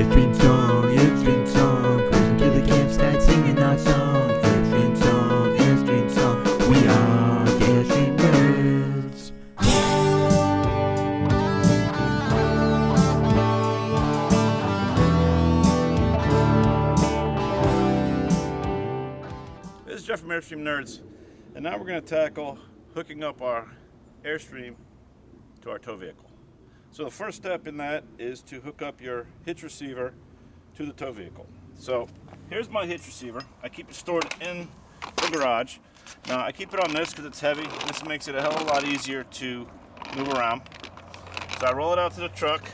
Airstream song, Airstream song. Cruising to the campsite singing our song. Airstream song, Airstream song. We are the Airstream nerds. This is Jeff from Airstream Nerds, and now we're going to tackle hooking up our Airstream to our tow vehicle. So the first step in that is to hook up your hitch receiver to the tow vehicle. So here's my hitch receiver. I keep it stored in the garage. Now I keep it on this because it's heavy. This makes it a hell of a lot easier to move around. So I roll it out to the truck.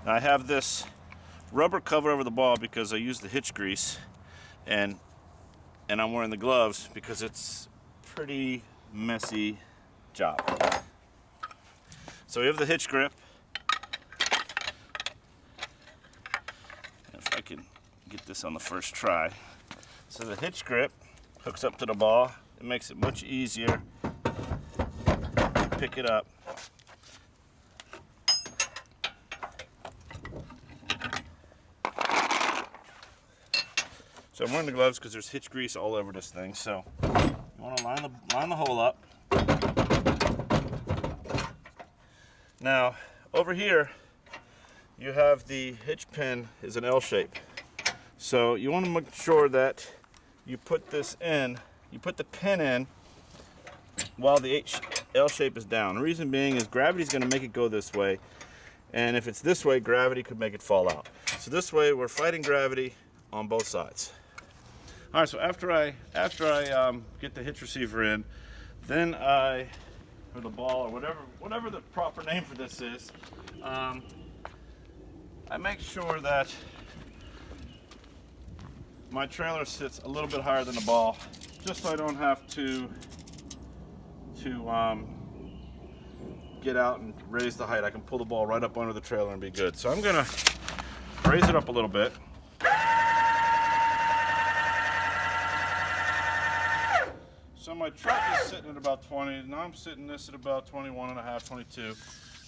Now I have this rubber cover over the ball because I use the hitch grease, and I'm wearing the gloves because it's pretty messy job. So we have the hitch grip. If I can get this on the first try. So the hitch grip hooks up to the ball. It makes it much easier to pick it up. So I'm wearing the gloves because there's hitch grease all over this thing. So you want to line the hole up. Now over here you have the hitch pin is an L shape. So you want to make sure that you put this in, you put the pin in while the L shape is down. The reason being is gravity is going to make it go this way, and if it's this way, gravity could make it fall out. So this way we're fighting gravity on both sides. All right, so after I get the hitch receiver in, then or the ball, or whatever the proper name for this is, I make sure that my trailer sits a little bit higher than the ball, just so I don't have to get out and raise the height. I can pull the ball right up under the trailer and be good. So I'm gonna raise it up a little bit. So my truck is sitting at about 20. Now I'm sitting this at about 21 and a half, 22.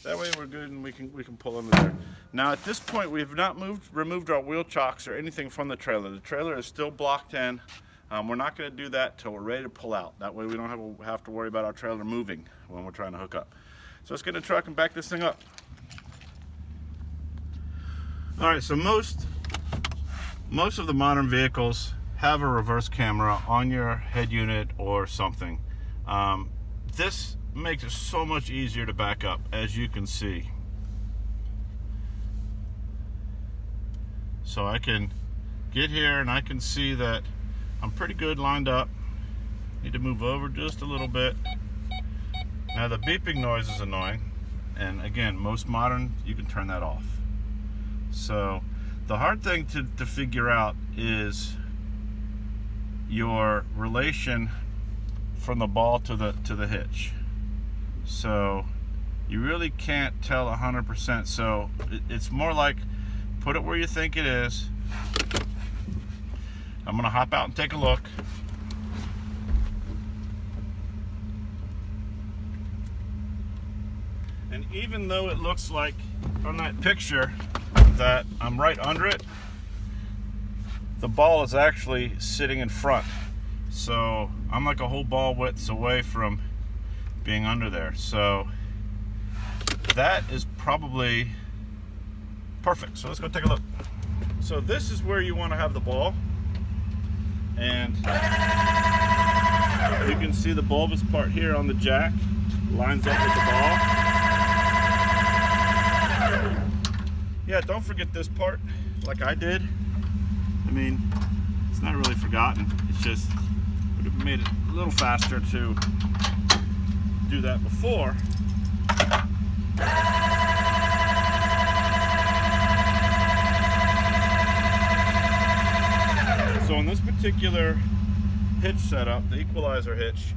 That way we're good and we can pull under there. Now at this point we have not removed our wheel chocks or anything from the trailer. The trailer is still blocked in. We're not going to do that till we're ready to pull out. That way we don't have to worry about our trailer moving when we're trying to hook up. So let's get in the truck and back this thing up. All right, so most of the modern vehicles have a reverse camera on your head unit or something. This makes it so much easier to back up, as you can see. So I can get here and I can see that I'm pretty good lined up. Need to move over just a little bit. Now the beeping noise is annoying, and again, most modern, you can turn that off. So the hard thing to figure out is your relation from the ball to the hitch. So you really can't tell 100%. So it's more like put it where you think it is. I'm gonna hop out and take a look. And even though it looks like on that picture that I'm right under it, the ball is actually sitting in front. So I'm like a whole ball width away from being under there. So that is probably perfect. So let's go take a look. So this is where you want to have the ball. And you can see the bulbous part here on the jack lines up with the ball. Yeah, don't forget this part like I did. I mean, it's not really forgotten. It's just would have made it a little faster to do that before. So in this particular hitch setup, the equalizer hitch,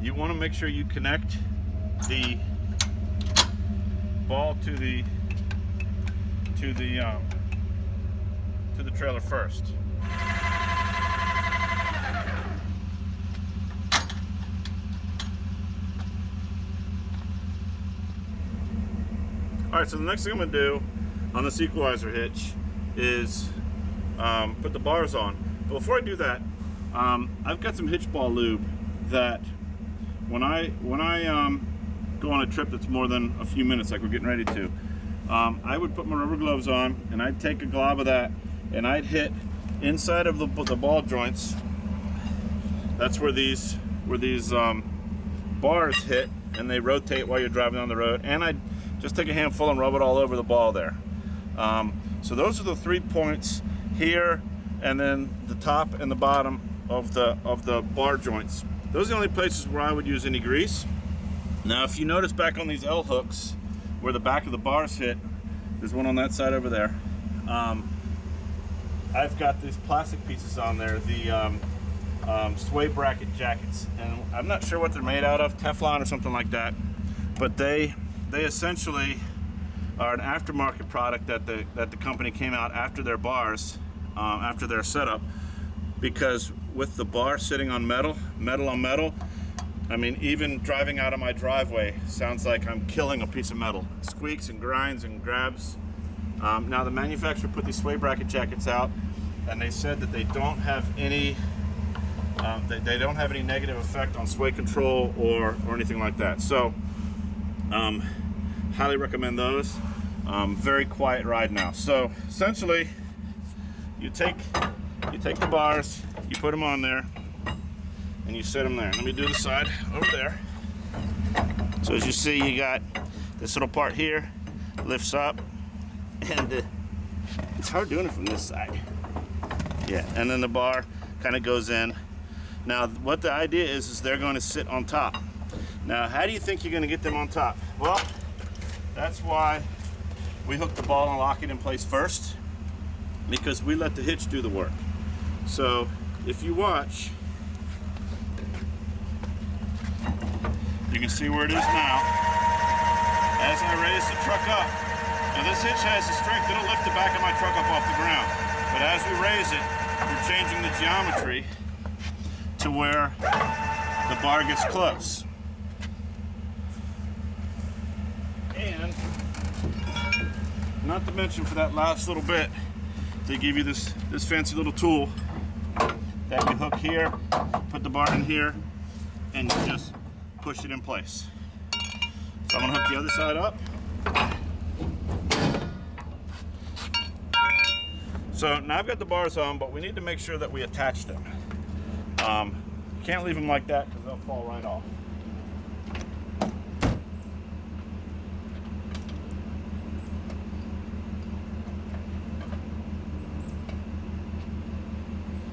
you want to make sure you connect the ball to the trailer first. right, so the next thing I'm gonna do on this equalizer hitch is put the bars on. But before I do that, I've got some hitch ball lube that when I go on a trip that's more than a few minutes, like we're getting ready to, I would put my rubber gloves on and I'd take a glob of that and I'd hit inside of the ball joints. That's where these bars hit, and they rotate while you're driving on the road. And I'd just take a handful and rub it all over the ball there. So those are the 3 points here, and then the top and the bottom of the bar joints. Those are the only places where I would use any grease. Now, if you notice back on these L hooks where the back of the bars hit, there's one on that side over there. I've got these plastic pieces on there, the sway bracket jackets, and I'm not sure what they're made out of, Teflon or something like that, but they essentially are an aftermarket product that the company came out after their bars, after their setup, because with the bar sitting on metal on metal, I mean, even driving out of my driveway sounds like I'm killing a piece of metal. It squeaks and grinds and grabs. Now the manufacturer put these sway bracket jackets out, and they said that they don't have any they don't have any negative effect on sway control or anything like that. So highly recommend those. Very quiet ride now. So essentially, you take the bars, you put them on there, and you set them there. Let me do the side over there. So as you see, you got this little part here, lifts up, and it's hard doing it from this side. Yeah, and then the bar kind of goes in. Now, what the idea is they're going to sit on top. Now, how do you think you're going to get them on top? Well, that's why we hook the ball and lock it in place first, because we let the hitch do the work. So if you watch, you can see where it is now. As I raise the truck up, now this hitch has the strength, it'll lift the back of my truck up off the ground. But as we raise it, we're changing the geometry to where the bar gets close. And not to mention, for that last little bit, they give you this fancy little tool that you hook here, put the bar in here, and you just push it in place. So I'm gonna hook the other side up. So now I've got the bars on, but we need to make sure that we attach them. You can't leave them like that because they'll fall right off.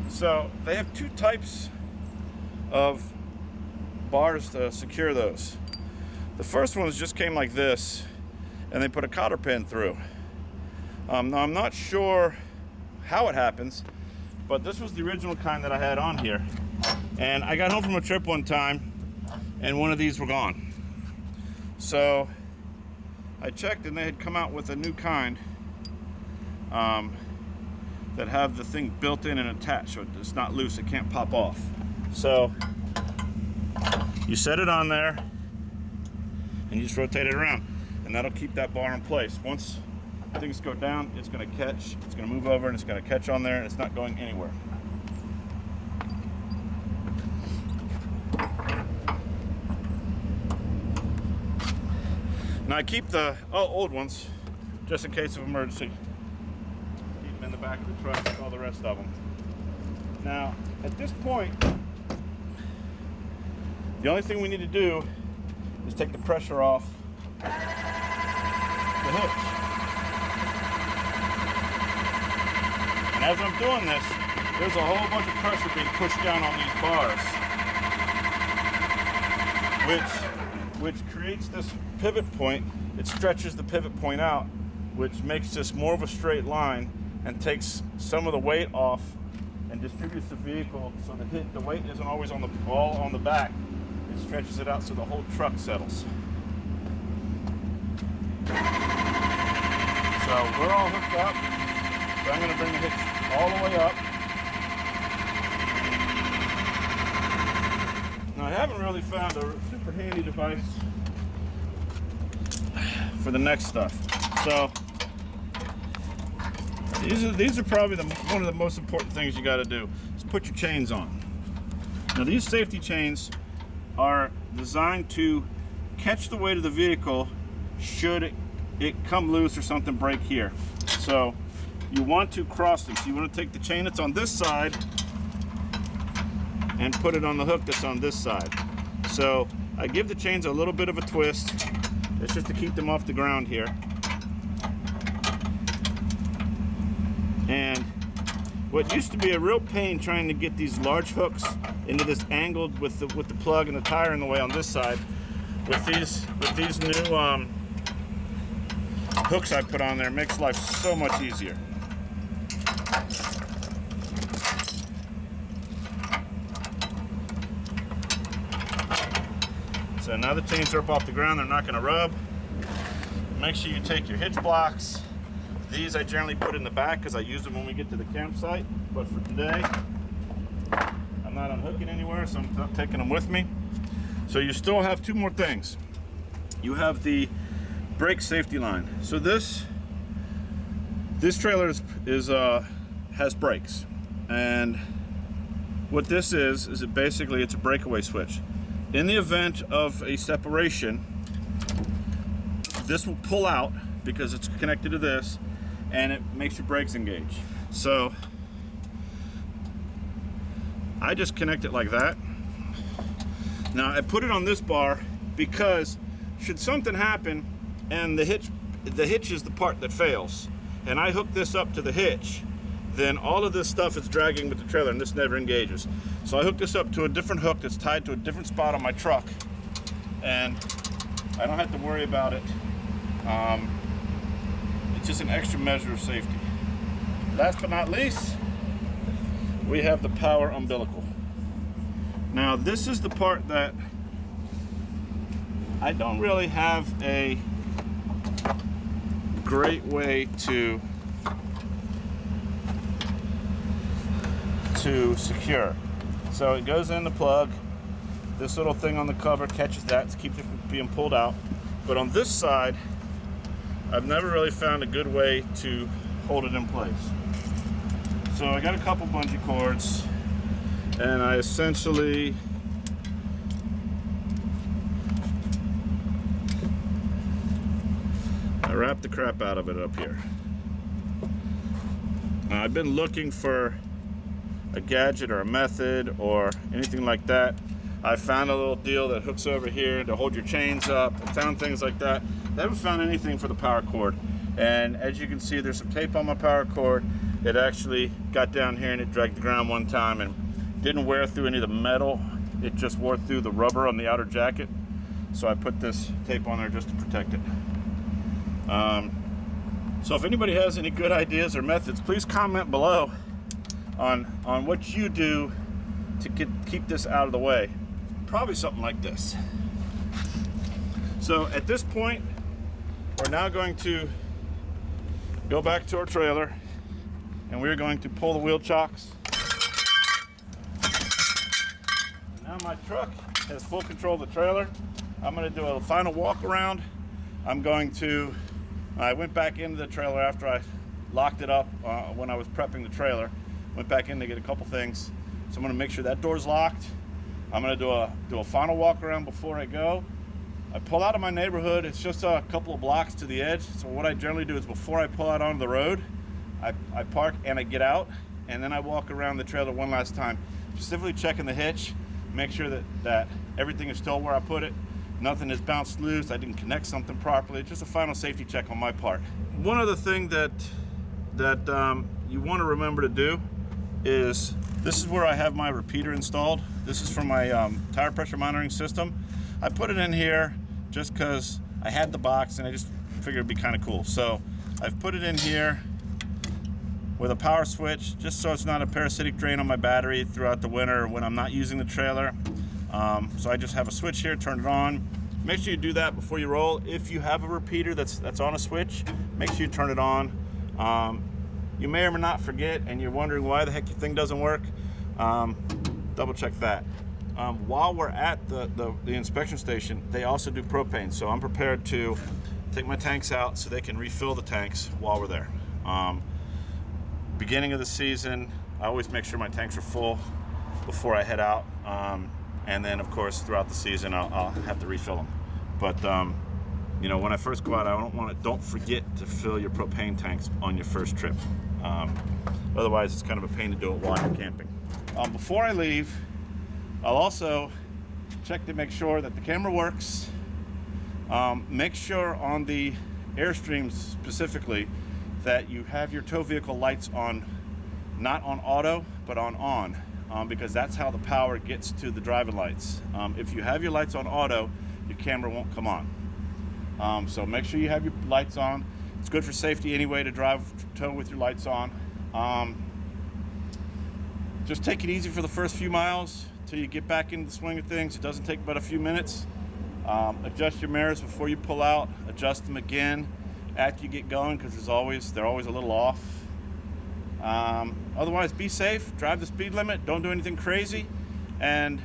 So they have 2 types of bars to secure those. The first one just came like this, and they put a cotter pin through. Now I'm not sure how it happens, but this was the original kind that I had on here. And I got home from a trip one time, and one of these were gone. So I checked, and they had come out with a new kind that have the thing built in and attached, so it's not loose, it can't pop off. So you set it on there, and you just rotate it around, and that'll keep that bar in place. Once things go down, it's going to catch, it's going to move over, and it's going to catch on there, and it's not going anywhere. Now I keep the old ones just in case of emergency. Keep them in the back of the truck with all the rest of them. Now at this point, the only thing we need to do is take the pressure off the hitch. And as I'm doing this, there's a whole bunch of pressure being pushed down on these bars, which creates this pivot point. It stretches the pivot point out, which makes this more of a straight line and takes some of the weight off and distributes the vehicle so the weight isn't always on the ball on the back. It stretches it out so the whole truck settles. So we're all hooked up. So I'm going to bring the hitch all the way up. Now I haven't really found a super handy device for the next stuff. So these are probably one of the most important things you got to do is put your chains on. Now these safety chains are designed to catch the weight of the vehicle should it come loose or something break here. So you want to cross them. So you want to take the chain that's on this side and put it on the hook that's on this side. So I give the chains a little bit of a twist. It's just to keep them off the ground here. And what used to be a real pain trying to get these large hooks into this angled with the plug and the tire in the way on this side, with these new hooks I put on there, makes life so much easier. So now the chains are up off the ground, they're not going to rub. Make sure you take your hitch blocks. These I generally put in the back because I use them when we get to the campsite. But for today, I'm not unhooking anywhere, so I'm not taking them with me. So you still have two more things. You have the brake safety line. So this trailer has brakes, and what this is it basically it's a breakaway switch. In the event of a separation, this will pull out because it's connected to this, and it makes your brakes engage. So I just connect it like that. Now I put it on this bar because should something happen and the hitch is the part that fails, and I hook this up to the hitch, then all of this stuff is dragging with the trailer and this never engages. So I hook this up to a different hook that's tied to a different spot on my truck, and I don't have to worry about it. It's just an extra measure of safety. Last but not least, we have the power umbilical. Now this is the part that I don't really have a great way to secure. So it goes in the plug. This little thing on the cover catches that to keep it from being pulled out. But on this side, I've never really found a good way to hold it in place. So I got a couple bungee cords, and I essentially wrap the crap out of it up here. Now, I've been looking for a gadget or a method or anything like that. I found a little deal that hooks over here to hold your chains up. I found things like that. I haven't found anything for the power cord. And as you can see, there's some tape on my power cord. It actually got down here and it dragged the ground one time and didn't wear through any of the metal. It just wore through the rubber on the outer jacket. So I put this tape on there just to protect it. So if anybody has any good ideas or methods, please comment below on what you do to keep this out of the way. Probably something like this. So at this point, we're now going to go back to our trailer, and we're going to pull the wheel chocks. Now my truck has full control of the trailer. I'm going to do a final walk around. I went back into the trailer after I locked it up when I was prepping the trailer. Went back in to get a couple things. So I'm going to make sure that door's locked. I'm going to do a final walk around before I go. I pull out of my neighborhood. It's just a couple of blocks to the edge. So what I generally do is before I pull out onto the road, I park and I get out, and then I walk around the trailer one last time, specifically checking the hitch, make sure that everything is still where I put it. Nothing has bounced loose. I didn't connect something properly. Just a final safety check on my part. One other thing that you want to remember to do is this is where I have my repeater installed. This is from my tire pressure monitoring system. I put it in here just because I had the box and I just figured it'd be kind of cool. So I've put it in here with a power switch just so it's not a parasitic drain on my battery throughout the winter when I'm not using the trailer. So I just have a switch here, turn it on. Make sure you do that before you roll. If you have a repeater that's on a switch, make sure you turn it on. You may or may not forget and you're wondering why the heck your thing doesn't work. Double check that. While we're at the inspection station, they also do propane. So I'm prepared to take my tanks out so they can refill the tanks while we're there. Beginning of the season, I always make sure my tanks are full before I head out, and then of course throughout the season I'll have to refill them. But you know, when I first go out, don't forget to fill your propane tanks on your first trip. Otherwise it's kind of a pain to do it while you're camping. Before I leave, I'll also check to make sure that the camera works. Make sure on the Airstream specifically that you have your tow vehicle lights on, not on auto, but on, because that's how the power gets to the driving lights. If you have your lights on auto, your camera won't come on. So make sure you have your lights on. It's good for safety anyway to tow with your lights on. Just take it easy for the first few miles till you get back into the swing of things. It doesn't take but a few minutes. Adjust your mirrors before you pull out. Adjust them again after you get going, because they're always a little off. Otherwise, be safe. Drive the speed limit. Don't do anything crazy. And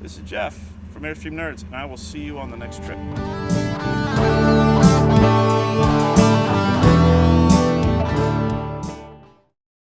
this is Jeff from Airstream Nerds, and I will see you on the next trip.